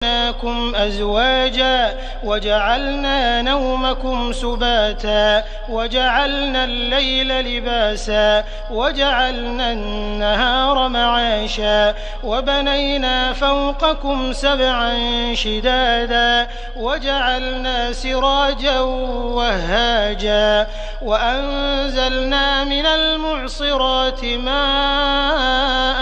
جعلناكم أزواجا وجعلنا نومكم سباتا وجعلنا الليل لباسا وجعلنا النهار معاشا وبنينا فوقكم سبعا شدادا وجعلنا سراجا وهاجا وأنزلنا من المعصرات ماء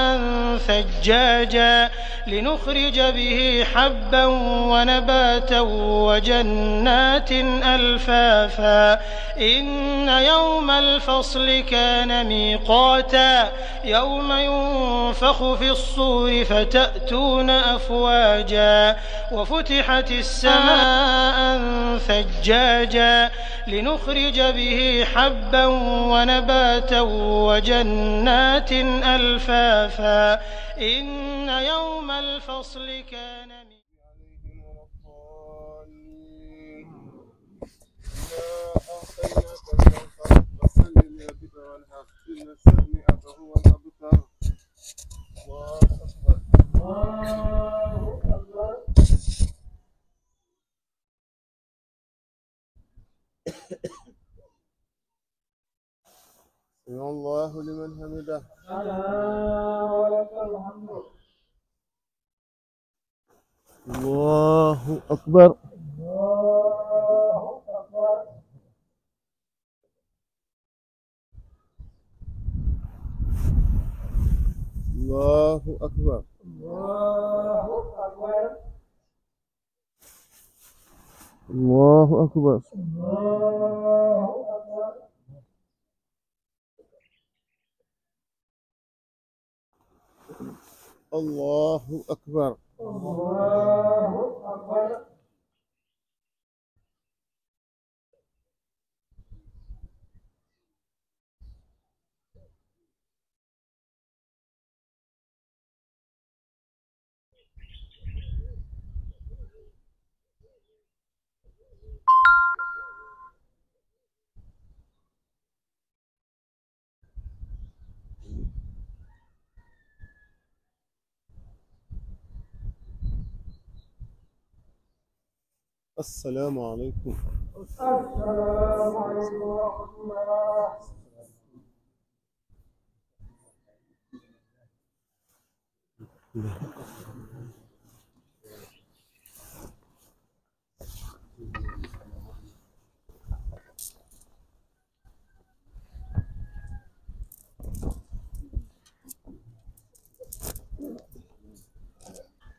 ثجاجا لنخرج به حبا ونباتا وجنات ألفافا إن يوم الفصل كان ميقاتا يوم ينفخ في الصور فتأتون أفواجا وفتحت السماء ثجاجا لنخرج به حبا ونباتا وجنات ألفافا إن يوم الفصل كان سمع الله لمن حمده. ولك الحمد. الله أكبر. الله أكبر. الله أكبر. الله أكبر. الله أكبر. الله أكبر. الله أكبر. الله أكبر. السلام عليكم. السلام عليكم ورحمة الله.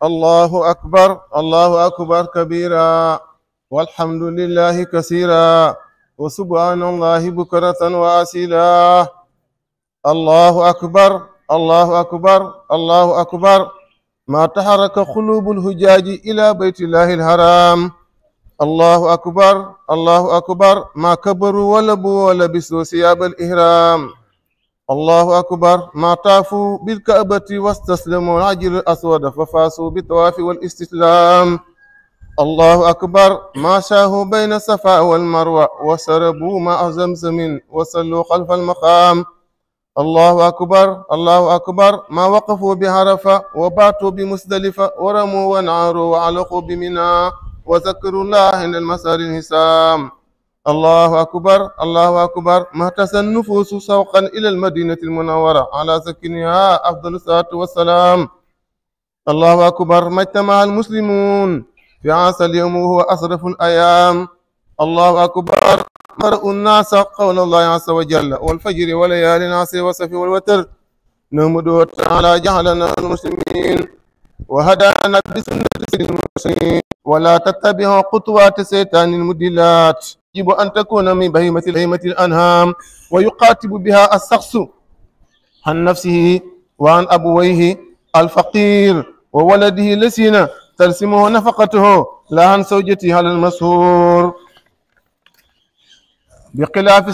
الله أكبر. الله أكبر كبيرا والحمد لله كثيرا وسبحان الله بكرة وأصيلا. الله أكبر. الله أكبر. الله أكبر. ما تحرك قلوب الحجاج إلى بيت الله الحرام. الله أكبر. الله أكبر. ما كبروا ولبوا ولبسوا ثياب الإحرام. الله أكبر. ما طافوا بالكعبة واستسلموا الحجر الأسود ففازوا بالطواف والاستسلام. الله أكبر. ما شاهوا بين الصفا والمروة وشربوا ماء زمزم وصلوا خلف المقام. الله أكبر. الله أكبر. ما وقفوا بعرفة وباتوا بمزدلفة ورموا ونعروا وعلقوا بمنى وذكروا الله عند المسار الحسام. الله أكبر. الله أكبر. ما اهتز النفوس سوقا إلى المدينة المنورة على سكنها أفضل الصلاة والسلام. الله أكبر. ما اجتمع المسلمون في عسى اليوم وهو أصرف الأيام. الله أكبر. مرء الناس قول الله عز وجل والفجر وليال عسر وصف والوتر نحمده تعالى جعلنا المسلمين وهدانا بسنة سيد المرسلين ولا تتبعوا خطوات الشيطان المضلات. يجب أن تكون من بهيمة الأنهام ويقاتب بها الشخص عن نفسه وعن أبويه الفقير وولده الذين ترسمه نفقته لا عن زوجته على المسهور. بخلاف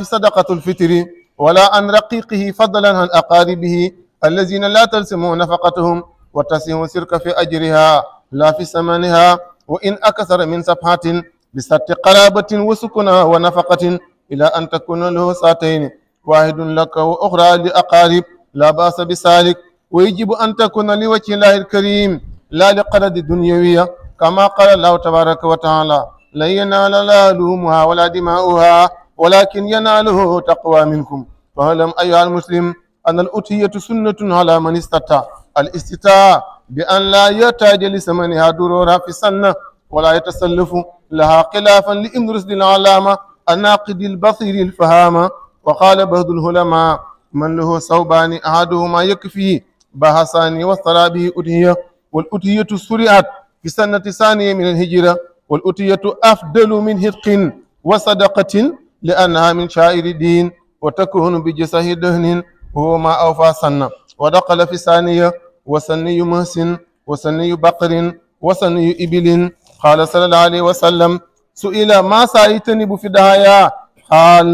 صدقة الفطر ولا عن رقيقه فضلا عن أقاربه الذين لا ترسمه نفقتهم وتسهم سرك في أجرها لا في ثمنها وإن أكثر من صفحة بسط قرابة وسكنها ونفقة إلى أن تكون له ساعتين واحد لك وأخرى لأقارب لا بأس بذلك ويجب أن تكون لوجه الله الكريم لا لقرض دنيوية، كما قال الله تبارك وتعالى: لن ينال لا لحومها ولا دماؤها ولكن يناله تقوى منكم. فاعلم أيها المسلم أن الأضحية سنة على من استطاع الاستطاعة بأن لا يحتاج لثمنها ضرورا في السنة ولا يتسلف لها، خلافا لابن رشد العلامة الناقد البصير الفهامة. وقال بعض العلماء: من له ثوبان أحدهما يكفيه بحثان واشترى به أضحية. والأضحية شرعت في السنة الثانية من الهجرة، والأضحية أفضل من هدق وصدقة لأنها من شعائر الدين، وتكون بجسه دهن وهو ما أوفى سنة. ودخل في الثانية وسني محسن وسني بقر وسني إبل. قال صلى الله عليه وسلم: سئل ما سيجتنب في الضحايا؟ قال: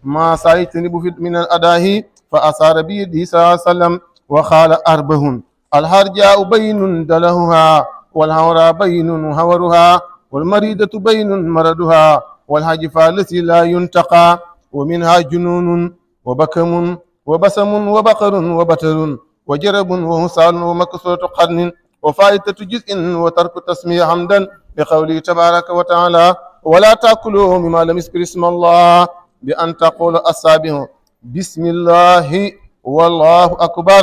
ما سيجتنب من الأضاحي، فأشار بيده صلى الله عليه وسلم وقال: أربع: الهرجاء بين دلهها، والهوراء بين هورها، والمريضة بين مرضها، والهجفاء التي لا ينتقى، ومنها جنون وبكم وبسم وبقر وبتر وجرب وهسان ومكسورة قرن وفائتة جزء وترك تسمية حمدا بقوله تبارك وتعالى: ولا تأكلوا مما لم يذكر اسم الله، بأن تقول السابع بسم الله والله أكبر.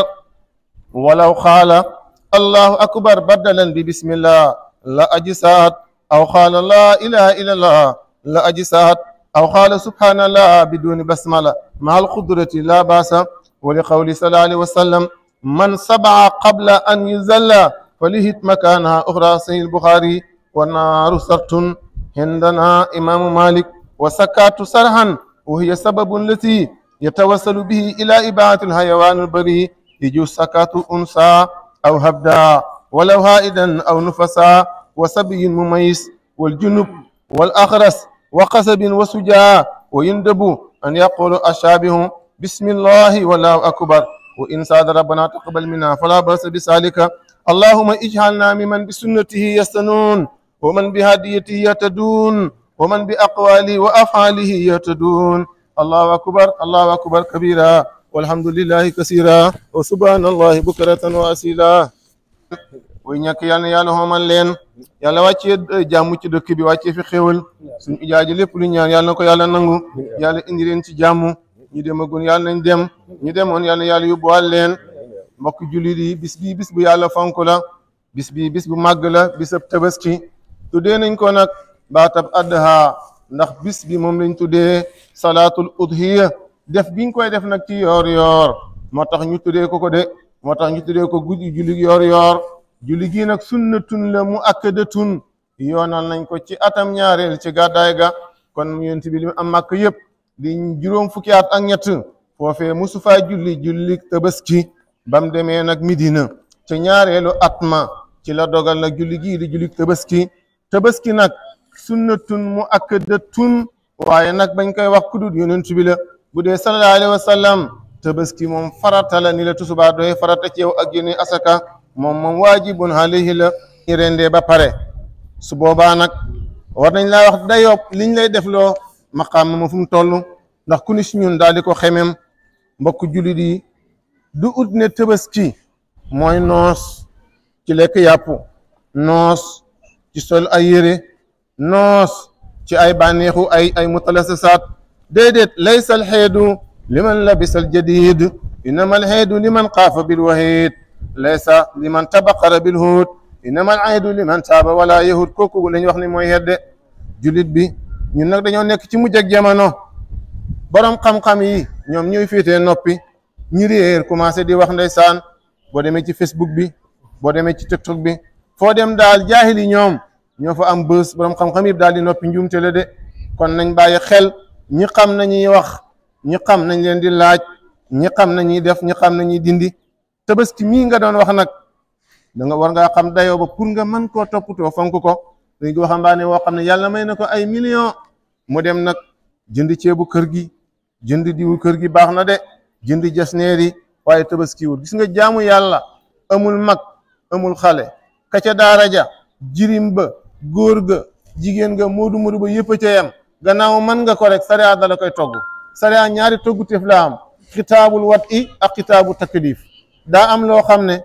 ولو قال الله أكبر بدلا ببسم الله لأجساد، أو قال لا إله إلا الله لأجساد، أو قال سبحان الله بدون بسملة مع القدرة لا بأس. ولقول صلى الله عليه وسلم: من سبع قبل أن يزل فليهت مكانها أخرى. صحيح البخاري. والنار سرط عندنا إمام مالك، وسكات سرحا وهي سبب التي يتوصل به إلى إباحة الحيوان البري، يجوز سكات أنثى أو هبدا ولو هائدا أو نفسا وسبي مميز والجنب والأخرس وقصب وسجاء. ويندب أن يقول الشابه بسم الله والله أكبر، وإن ساد ربنا تقبل منا فلا بأس بذلك. اللهم اجعلنا ممن بسنته يستنون، ومن بهديته يهتدون، ومن بأقواله وأفعاله يهتدون. الله أكبر الله أكبر كبيرا، والحمد لله كثيرا، وسبحان الله بكرة وأصيلا. way ñàkk yal na yàlla xoomal leen, yàlla wàccee jàmm ci dëkk bi, wàccee fi xéwal, suñu ijaaji lépp lu ñaan yàlla na ko yàlla nangu, yàlla indi leen ci jàmm. ñu demagun yàlla nañ dem, ñu demoon yàlla yàlla yóbbuwaat leen. mbokk jullit yi, bis bii bis bu yàlla fonk la, bis bii bis bu màgg la, bisab tabaski. tuddee nañ ko nag baatab adha, ndax bis bi moom lañ tuddee salaatul udhiya. def biñ koy def nag ci yoor yoor moo tax ñu tuddee ko ko de, moo tax ñu tuddee ko guddi julli yoor yoor. julli gi nag sunnatun la mu akkadatun, yoonal nañ ko ci atam ñaareel ci gàddaay ga. kon yonent bi li mu am màkk yëpp di juróom fukki at ak ñett, foofee musu faa julli tabaski. bam demee nag Midina ci ñaareelu at ma ci la dogal nag julli gii di julli tabaski. tabaski nag sunnatun mu akkadatun, waaye nag bañ koy wax kudut yonent bi la. bu dee sallallahu alayhi wa sallam tabaski moom farata la, ni la tusubaar doy farata ci yow ak génne asaka, moom waajibun alayhi la. ñu rendee ba pare su boobaa nag war nañ laa wax dayoo liñ lay def loo maqaam ma fu mu toll, ndax ku ni si ñun daal di ko xemem. mbokk jullit yi, du ut ne tabaski mooy noos ci lekk yàpp, noos ci sol ay yére, noos ci ay bànneexu ay mutalasasaat. déedéet, laysa alxeedu liman labisa aljadid, innama alxeedu liman xaafa bilwahid, laysa liman tabaqara bilhuut, innama alxeedu liman taaba wala yahud. kooku lañ wax ni mooy hedde jullit bi. ñun nag dañoo nekk ci mujj ak jamono, borom xam-xam yi ñoom ñuy féetee noppi, ñi réer commencé di wax ndeysaan. boo demee ci Facebook bi, boo demee ci TikTok bi, foo dem daal jaahil yi ñoom ñoo fa am bës, borom xam-xam yëpp daal di noppi, njuumte la de. kon nañ bàyyi xel, ñi xam nañuy wax, ñi xam nañ leen di laaj, ñi xam nañuy def, ñi xam nañuy dindi. tabaski mii nga doon wax nag da nga war ngaa xam dayoo ba pour nga mën koo toppatoo fonk ko. léegi waxambaane woo xam ne yàlla may na ko ay millions, mu dem nag jënd ceebu kër gi, jënd diwu kër gi, baax na de, jënd jasneer yi, waaye tabaskiwul. gis nga jaamu yàlla amul mag amul xale, ka ca daara ja, jirim ba, góor ga, jigéen ga, moodu moodu ba yëpp a ca yam. gannaaw mën nga ko rek sariya dala koy togg. sariya ñaari toggu teef la am, xitaabul wat i ak xitaabu taklif. daa am loo xam ne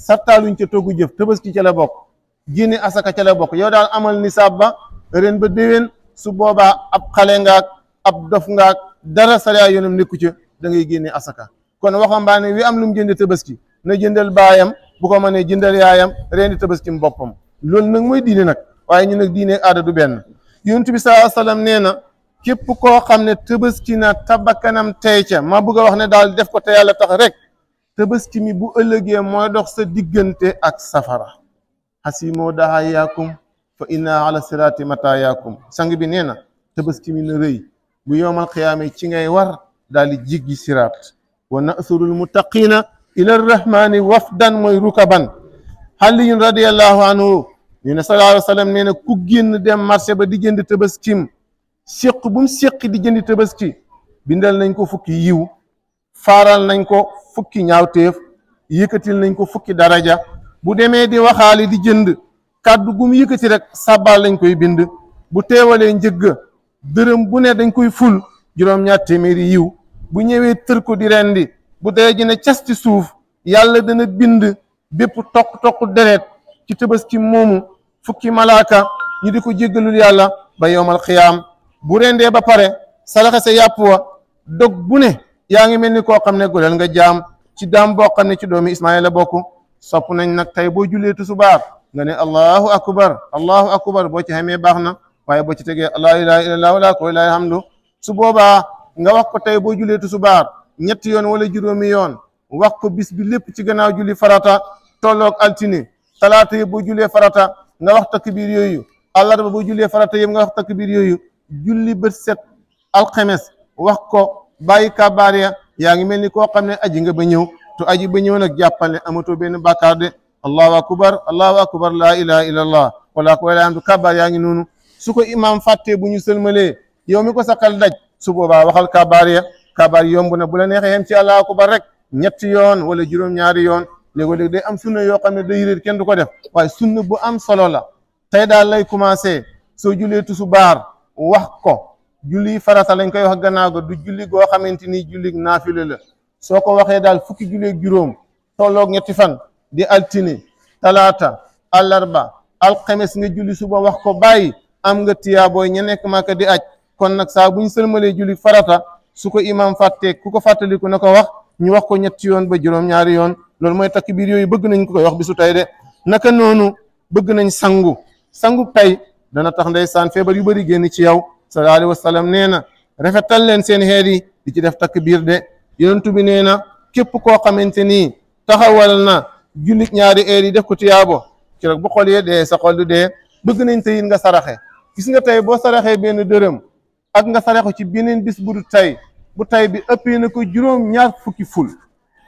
sartaaluñ ca toggu jëf tabaski ca la bokk génne asaka ca la bokk yow daal amal nisaab ba ren ba déwén su boobaa ab xale ngaak ab dof ngaak dara sariya yoonam nekku ca da ngay génne asaka kon waxambaane wi am lu mu jënd tabaski na jëndal baayam bu ko mënee jëndal yaayam rendi tabaski boppam loolu nag mooy diine nag waaye ñu nag diine aada du benn yonent bi sallallahu alayhi wasallam nee na képp koo xam ne tabaski na tabakanam tey ca ma bëgg a wax ne daal def ko te yàlla tax rek tabaski mi bu ëllëgee mooy dox sa diggante ak safara xasimoo dahayaakum fa inna ala sirati matayaakum sang bi nee na tabaski mi na rëy bu yowmal xiyaame ci ngay war daal di jiggi siraat wa nasurul muttaqina ila rahmani wafdan mooy rukaban xaliyun radiallahu anhu ñu ne sallallahu alayhi wa sallam nee na ku génn dem marché ba di jënd tabaskim séq bu mu séqi di jëndi tabaski bindal nañ ko fukki yiw faaral nañ ko fukki ñaawteef yëkkatil nañ ko fukki daraja bu demee di waxaali di jënd kàddu gu mu yëkkati rek sàbbaal lañ koy bind bu teewalee njëgg dërëm bu ne dañ koy ful juróom-ñaar téeméeri yiw bu ñëwee tër ko di rendi bu dee ji ne cas ci suuf yàlla dana bind bépp toq deret ci tabaski moomu fukki malaaka ñu di ko jéggalul yàlla ba yowmal xiyaam bu rendee ba pare salaxe sa yàpp wa dog bu ne yaa ngi mel ni koo xam ne goleel nga jaam ci daam boo xam ne ci doomi Ismaayila bokk sopp nañ nag tey boo jullee tusubaar nga ne allahu akbar boo ci xamee baax na waaye boo ci tegee laa ilaaha illallaah wala ko ilaaha alhamdu su boobaa nga wax ko tey boo jullee tusubaar ñetti yoon wala juróomi yoon wax ko bis bi lépp ci gannaaw julli farata tolloog altine talaata yëpp boo jullee farata nga wax takbiir yooyu àllarba boo jullee farata yëpp nga wax takbiir yooyu julli bët set alxemes wax ko bàyyi kabaar ya yaa ngi mel ni koo xam ne aji nga ba ñëw tu aji ba ñëw nag jàppal ne amatoo benn bàkkaar de allahu akbar laa ilaha illallah wala ko wala am du kabaar yaa ngi noonu su ko imaam fàttee bu ñu sëlmalee yow mi ko saxal daj su boobaa waxal kabaar ya kabaar yomb na bu la neexee yem ci allahu akbar rek ñetti yoon wala juróom-ñaari yoon léego-léeg day am sunna yoo xam ne day réer kenn du ko def waaye sunna bu am solo la tey daal lay commencé soo julee tusubaar wax ko julli farata lañ koy wax gannaaw ga du julli goo xamante ni julli naafile la soo ko waxee daal fukki julleeg juróom tolloog ñetti fan di altine talaata àllarba alxames nga julli suba wax ko bàyyi am nga tiyaabooy ña nekk Màkka di aj kon nag saa buñ sëlmalee julli farata su ko imam fàttee ku ko fàttaliku na ko wax ñu wax ko ñetti yoon ba juróom-ñaari yoon loolu mooy takbiir yooyu bëgg nañ ko koy wax bisu tey de naka noonu bëgg nañ sangu tey dana tax ndeysaan feebar yu bëri génn ci yow sallallahu alayhi wa sallam nee na rafetal leen seen xeet yi di ci def takbiir de yonent bi nee na képp koo xamante ni taxawal na jullit ñaari heure yi def ko tiyaabo ci rek bu xol yee dee sa xol du dee bëgg nañ tey nga saraxe gis nga tey boo saraxee benn dërëm ak nga saraxu ci beneen bis bu du tey bu tey bi ëppee na ko juróom-ñaar fukki ful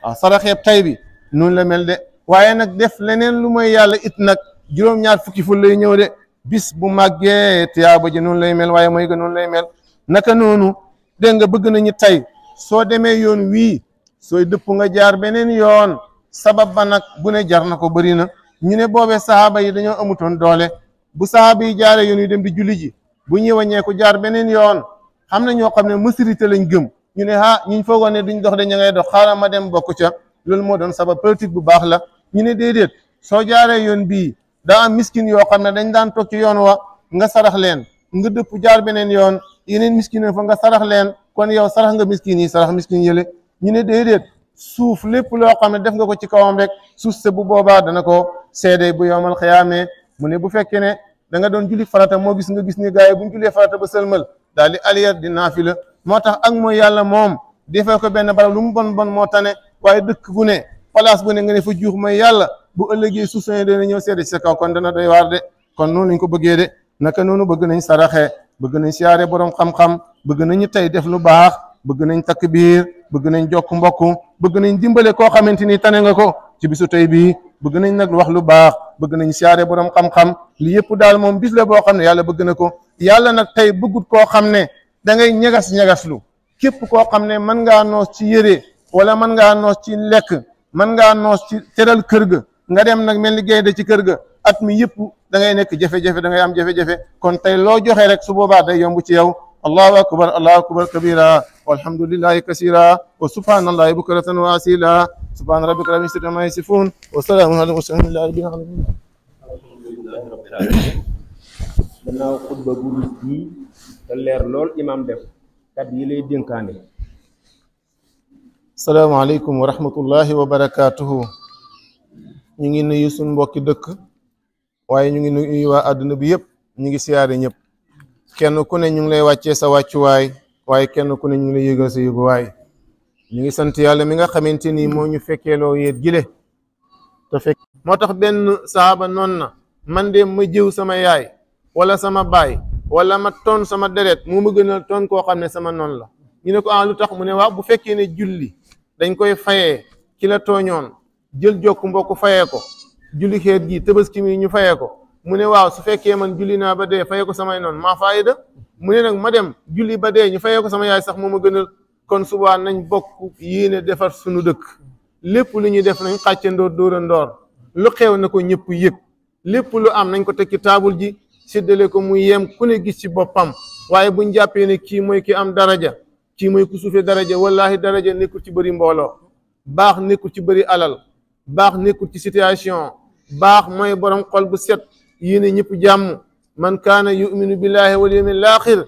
waaw saraxeeb tey bi noonu la mel de waaye nag def leneen lu mooy yàlla it nag juróom-ñaar fukki ful lay ñëw de bis bu màggee tiyaaba ji noonu lay mel waaye mooy ga noonu lay mel naka noonu dégg nga bëgg nañu tey soo demee yoon wii sooy dëpp nga jaar beneen yoon sabab ba nag bu ne jar na ko bëri na ñu ne boobee sahaaba yi dañoo amutoon doole bu sahaaba yi jaaree yoon yu dem di julli ji bu ñuy wàññeeku jaar beneen yoon xam na ñoo xam ne maturité lañ gëm ñu ne ñiñ foogoon ne duñ dox de ña ngay dox xaaral ma dem bokk ca loolu moo doon sabab politique bu baax la ñu ne déedéet soo jaaree yoon bii daa am miskin yoo xam ne dañ daan toog ci yoon wa nga sarax leen nga dëpp jaar beneen yoon yeneen miskin fa nga sarax leen kon yow sarax nga miskin yi sarax miskin yële ñu ne déedéet suuf lépp loo xam ne def nga ko ci kawam rek suuf se bu boobaa dana ko seede bu yowmal xiyaamee mu ne bu fekkee ne da nga doon julli farata moo gis nga gis ni gars yi buñ jullee farata ba sëlmal daal di aliyar di naafila moo tax ak mooy yàlla moom defee ko benn barab lu mu bon moo tane waaye dëkk bu ne place bu ne nga ne fa juux mooy yàlla bu ëllëgee suuf sene dana ñëw seede ci sa kaw kon dana doy waar de kon noonu lañ ko bëggee de naka noonu bëgg nañ saraxe bëgg nañ siyaare borom xam-xam bëgg nañu tey def lu baax bëgg nañ takbiir bëgg nañ jokk mbokk bëgg nañ dimbale koo xamante ni tane nga ko ci bisu tey bii bëgg nañ nag wax lu baax bëgg nañ siyaare borom xam-xam li yëpp daal moom bis la boo xam ne yàlla bëgg na ko yàlla nag tey bëggut koo xam ne da ngay ñagas-ñagaslu képp koo xam ne mën ngaa noos ci yére wala mën ngaa noos ci lekk mën ngaa noos ci teral kër ga nga dem nag mel ni gaynde ci kër ga at mi yëpp da ngay nekk jafe-jafe da ngay am jafe-jafe kon tey loo joxe rek su boobaa day yomb ci yow الله أكبر الله أكبر كبيرا والحمد لله كثيرا وسبحان الله بكرة وأصيلا سبحان ربك رب العزة عما يصفون وسلام على المرسلين الحمد لله رب العالمين. gannaaw xutba bu gis bii te leer lool imam def kat yi lay dénkaane. salaamaaleykum wa rahmatullahi wa barakaatuhu. ñu ngi nuyu suñ mbokki dëkk waaye ñu ngi nuyu waa àdduna bi yëpp ñu ngi siyaare ñëpp kenn ku ne ñu ngi lay wàccee sa wàccuwaay waaye kenn ku ne ñu ngi lay yëgal sa yëguwaay. ñu ngi sant yàlla mi nga xamante ni moo ñu fekkeeloo yéet gile te fekk moo tax benn sahaaba noon na man de ma jëw sama yaay wala sama baay wala ma toon sama deret moo ma gënal toon koo xam ne sama noon la. ñu ne ko lu tax mu ne waaw bu fekkee ne julli dañ koy fayee ki la tooñoon jël jokk mbokk fayee ko julli xeet gi Tabaski mi ñu fayee ko mu ne waaw su fekkee man julli naa ba dee fayee ko samay noon maa faayida mu ne nag ma dem julli ba dee ñu fayee ko sama yaay sax moo ma gënal. kon subaa nañ bokk yéene defar suñu dëkk lépp lu ñuy def nañ xàccandoor dóorandoor lu xew na ko ñëpp yëg lépp lu am nañ ko teg ci taabul ji séddale ko mu yem ku ne gis ci boppam waaye buñ jàppee ne kii mooy ki am daraja kii mooy ku suufee daraja wallahi daraja nekkul ci bëri mbooloo baax nekkul ci bëri alal baax nekkul ci situation baax mooy borom xol bu set yéene ñëpp jàmm man kaana yuminu billahi wal yawmil aaxir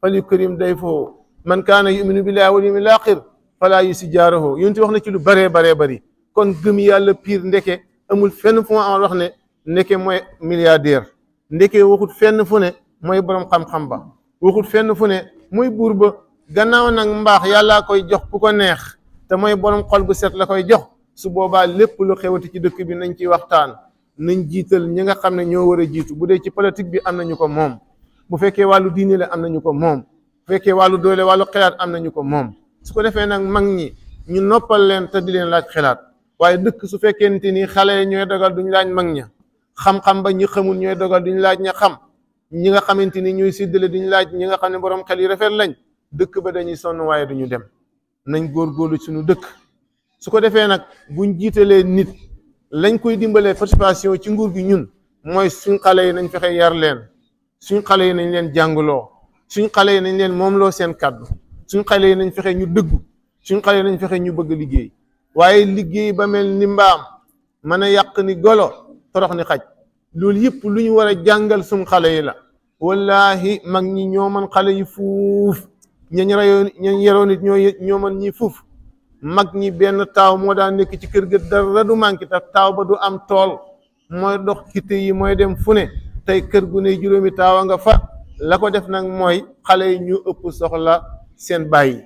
falyukrim dayfahu man kaana yuminu billahi wal yawmil aaxir falaa yusi jaarahu yonent wax na ci lu baree bëri kon gëm yàlla pire ndeke amul fenn fu ma amal wax ne ndeke mooy milliardaire ndeke waxut fenn fu ne mooy borom xam-xam ba waxut fenn fu ne mooy buur ba gannaaw nag mbaax yàllaa koy jox ku ko neex te mooy borom xol bu set la koy jox su boobaa lépp lu xewati ci dëkk bi nañ ciy waxtaan nañ jiital ñi nga xam ne ñoo war a jiitu bu dee ci politique bi am nañu ko moom bu fekkee wàllu diine la am nañu ko moom bu fekkee wàllu doole wàllu xelaat am nañu ko moom su ko defee nag mag ñi ñu noppal leen te di leen laaj xelaat waaye dëkk su fekkente ni xale yi ñooy dogal duñu laaj mag ña xam-xam ba ñi xamul ñooy dogal duñu laaj ña xam ñi nga xamante ni ñooy séddale duñu laaj ñi nga xam ne borom xel yu rafet lañ dëkk ba dañuy sonn waaye duñu dem nañ góorgóorlu suñu dëkk su ko defee nag buñ jiitalee nit lañ koy dimbalee participation ci nguur gi ñun mooy suñ xale yi nañ fexe yar leen suñ xale yi nañ leen jàngloo suñ xale yi nañ leen moomloo seen kàddu suñ xale yi nañ fexe ñu dëggu suñ xale yi nañ fexe ñu bëgg liggéey waaye liggéey ba mel ni mbaam mën a yàq ni golo torox ni xaj loolu yëpp lu ñu war a jàngal suñ xale yi la wallahi mag ñi ñoo man xale yi fuuf ñañ yaroo nit ñoo man ñi fuuf mag ñi benn taaw moo daan nekk ci kër ga dara du manqué te taaw ba du am tool mooy dox kitte yi mooy dem fu ne tey kër gu ne juróomi taawa nga fa la ko def nag mooy xale yi ñu ëpp soxla seen baay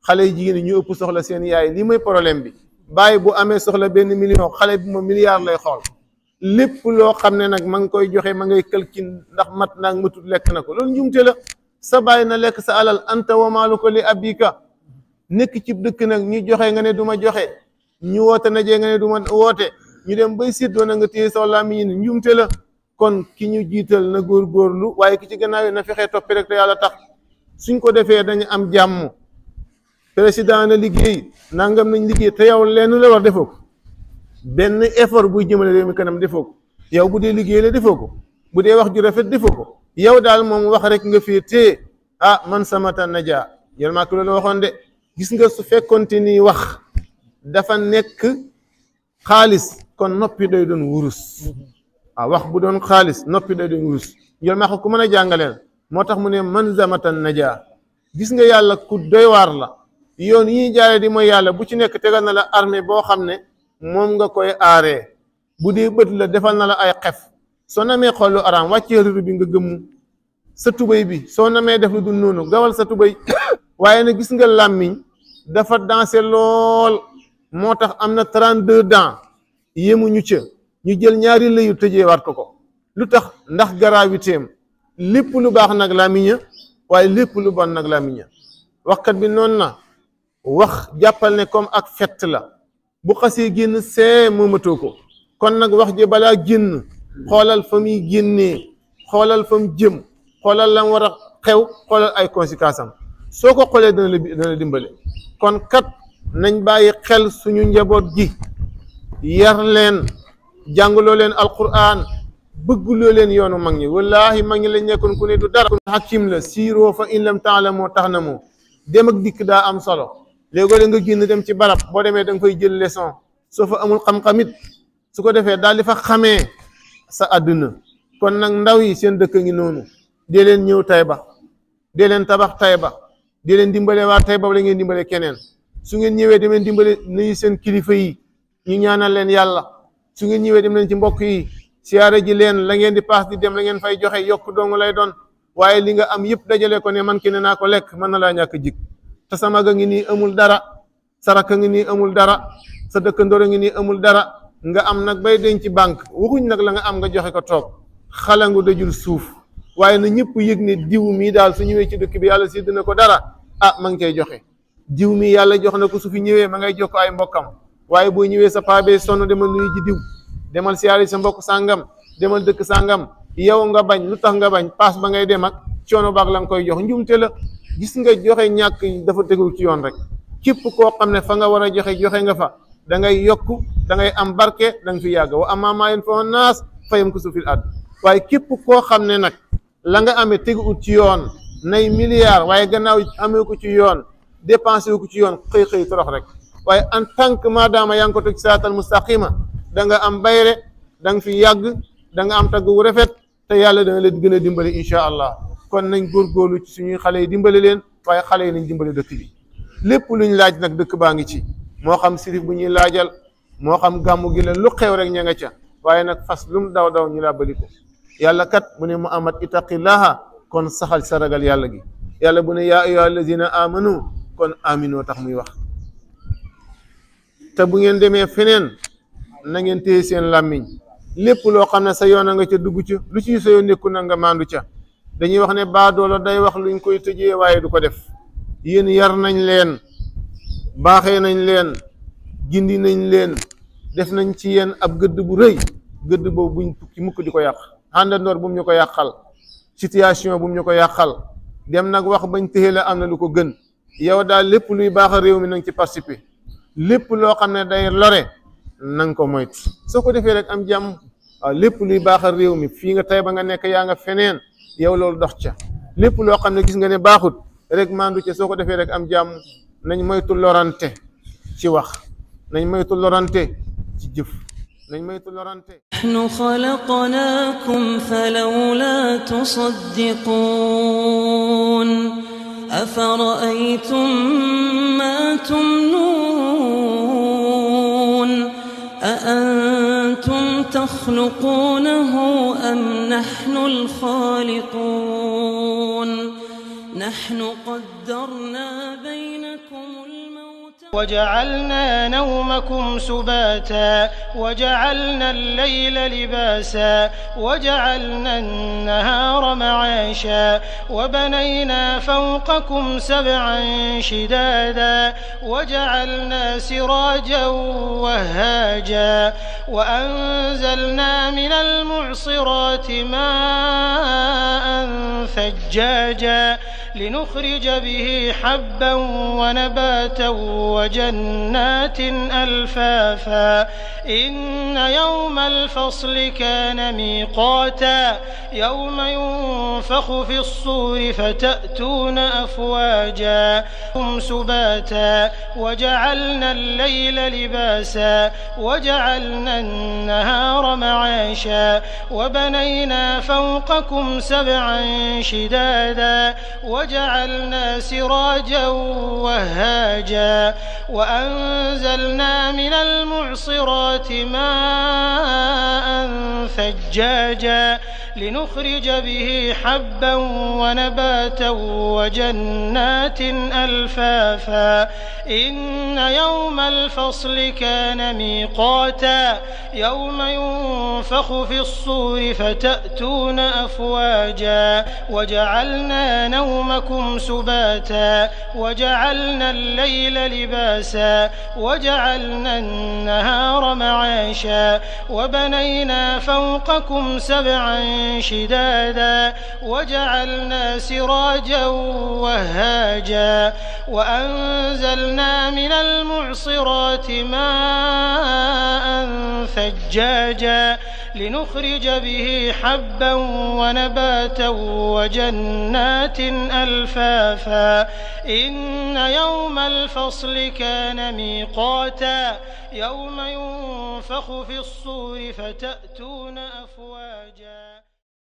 xale yi jigéen ñu ëpp soxla seen yaay lii mooy problème bi baay bu amee soxla benn million xale bi moom milliard lay xool lépp loo xam ne nag ma ngi koy joxe ma ngay calcul ndax mat naag matut lekk na ko loolu njumte la sa baay na lekk sa alal anta wa maaluka li abika nekk ci dëkk nag ñu joxe nga ne du ma joxe ñu woote najee nga ne du ma woote ñu dem bay séddoo na nga téye sa làmmiñ ni njumte la kon ki ñu jiital na góorgóorlu waaye ki ci gannaaw yi na fexee toppi rek te yàlla tax suñ ko defee dañu am jàmm président na liggéey nangam nañ liggéey te yow lenn la war defoo ko benn effort buy jëmale réew mi kanam defoo ko yow bu dee liggéey la defoo ko bu dee wax ju rafet defoo ko yow daal moom wax rek nga fii téye man samata naja yéen maa ko loolu waxoon de gis nga su fekkonte ni wax dafa nekk xaalis kon noppi day doon wurus wax bu doon xaalis noppi day doon wurus yéen maa ko ku mën a jàngaleel moo tax mu ne man samata naja gis nga yàlla ku doy waar la yoon yi ñuy jaaree di mooy yàlla bu ci nekk tegal na la armée boo xam ne moom nga koy aaree bu dee bët la defal na la ay xef soo namee xool lu araam wàccee riru bi nga gëmmu sa tubay bi soo namee def lu dul noonu gawal sa tubay waaye nag gis nga làmmiñ dafa dansé lool moo tax am na 32 dents yémuñu ca ñu jël ñaari lëyu tëjee waat ko lu tax ndax gravité lépp lu baax nag làmmiña waaye lépp lu bon nag làmmiña waxkat bi noonu na wax jàppal ne comme ak fett la bu xasee génn see moomatoo ko kon nag wax ji balaa génn xoolal fa muy génnee xoolal fa mu jëm xoolal la war a xew xoolal ay conséquences am soo ko xoolee dana la dimbale kon kat nañ bàyyi xel suñu njaboot gi yar leen jàngaloo leen alquran bëgguloo leen yoonu mag ñi wallaahi mag ñi lañ nekkoon ku ne du dara hakim la siiroo fa in lam taalamoo tax na moo dem ak dikk daa am solo léegoo nga génn dem ci barab boo demee da nga fay jël leçon soo fa amul xam-xamit su ko defee daal di fa xamee sa àdduna kon nag ndaw yi seen dëkk ngi noonu dee leen ñëw Tayba dee leen tabax Tayba dee leen dimbale waa Tayba la ngeen dimbale keneen su ngeen ñëwee dem leen dimbale nuyu seen kilifa yi ñu ñaanal leen yàlla su ngeen ñëwee dem leen ci mbokk yi siyaare ji leen la ngeen di paas di dem la ngeen fay joxe yokk dong lay doon waaye li nga am yëpp dajale ko ne man ki ne naa ko lekk mën na laa ñàkk jik te sama ga ngi nii amul dara saraka ngi nii amul dara sa dëkkandoor ngi nii amul dara nga am nag bay denc ci banque waxuñ nag la nga am nga joxe ko toog xalangu dajul suuf waaye na ñëpp yëg ne diw mii daal su ñëwee ci dëkk bi yàlla sédd na ko dara ma ngi koy joxe diw mii yàlla jox na ko su fi ñëwee ma ngay jox ko ay mbokkam waaye boo ñëwee sa paabee sonn demal nuyu ji diw demal siyaari sa mbokk sàngam demal dëkk sàngam yow nga bañ lu tax nga bañ paas ba ngay dem ak coono baag la nga koy jox njumte la gis nga joxe ñàkk dafa tegul ci yoon rek képp koo xam ne fa nga war a joxe nga fa da ngay yokk da ngay am barke da nga fi yàgg wa amma maa yanfa'u naas fa yamkusu fil ard waaye képp koo xam ne nag la nga amee teguwul ci yoon nay milliard waaye gannaaw amee ko ci yoon dépensé wu ko ci yoon xëy torox rek waaye en tant que maadaama yaa ngi ko teg siraatal mustaqima da nga am bayre da nga fi yàgg da nga am tagg wu rafet te yàlla da nga leen gën a dimbali incha allah kon nañ góorgóorlu ci suñuy xale yi dimbali leen waaye xale yi nañ dimbali dëkk bi lépp luñ laaj nag dëkk baa ngi ci moo xam sirif bu ñuy laajal moo xam gàmmu gi la lu xew rek ña nga ca waaye nag fas lum daw ñu laa bali ko yàlla kat bu ne Muhammad ittaqillaha kon saxal sa ragal yàlla gi yàlla bu ne yaa ayyuha allazina amanu kon aminoo tax muy wax te bu ngeen demee feneen na ngeen téye seen làmmiñ lépp loo xam ne sa yoon a nga ca dugg ca lu ci sa yoon nekku na nga maandu ca dañuy wax ne baadoola day wax luñ koy tëjee waaye du ko def yéen yar nañ leen baaxee nañ leen gindi nañ leen def nañ ci yéen ab gëdd bu rëy gëdd boobu buñ tukki mukk di ko yàq àndandoor bu mu ñu ko yàqal situation bu mu ñu ko yàqal dem nag wax bañ téye la am na lu ko gën yow daal lépp luy baax réew mi na nga ci participer lépp loo xam ne day lore na nga ko moytu soo ko defee rek am jàmm waaw lépp luy baaxal réew mi fii nga Tayba nga nekk yaa nga feneen yow loolu dox ca lépp loo xam ne gis nga ne baaxut rek mandu ca soo ko defee rek am jàmm nañ moytu lorante ci wax nañ moytu lorante ci jëf nañ moytu lorante nahnu xalaqnaakum falawlaa tusaddiquun afara'aytum maa tumnuun أأنتم تخلقونه أم نحن الخالقون نحن قدرنا بينكم الموت وجعلنا نومكم سباتا وجعلنا الليل لباسا وجعلنا النهار معاشا وبنينا فوقكم سبعا شدادا وجعلنا سراجا وهاجا وأنزلنا من المعصرات ماء ثجاجا لنخرج به حبا ونباتا وجنات ألفافا إن يوم الفصل كان ميقاتا يوم ينفخ في الصور فتأتون أفواجا هم سباتا وجعلنا الليل لباسا وجعلنا النهار معاشا وبنينا فوقكم سبعا شدادا وجعلنا سراجا وهاجا وأنزلنا من المعصرات ماء ثجاجا لنخرج به حبا ونباتا وجنات ألفافا إن يوم الفصل كان ميقاتا يوم ينفخ في الصور فتأتون أفواجا وجعلنا نومكم نومكم سباتا وجعلنا الليل لباسا وجعلنا النهار معاشا وبنينا فوقكم سبعا شدادا وجعلنا سراجا وهاجا وأنزلنا من المعصرات ماء ثجاجا لنخرج به حبا ونباتا وجنات ألفافا إن يوم الفصل كان ميقاتا يوم ينفخ في الصور فتأتون أفواجا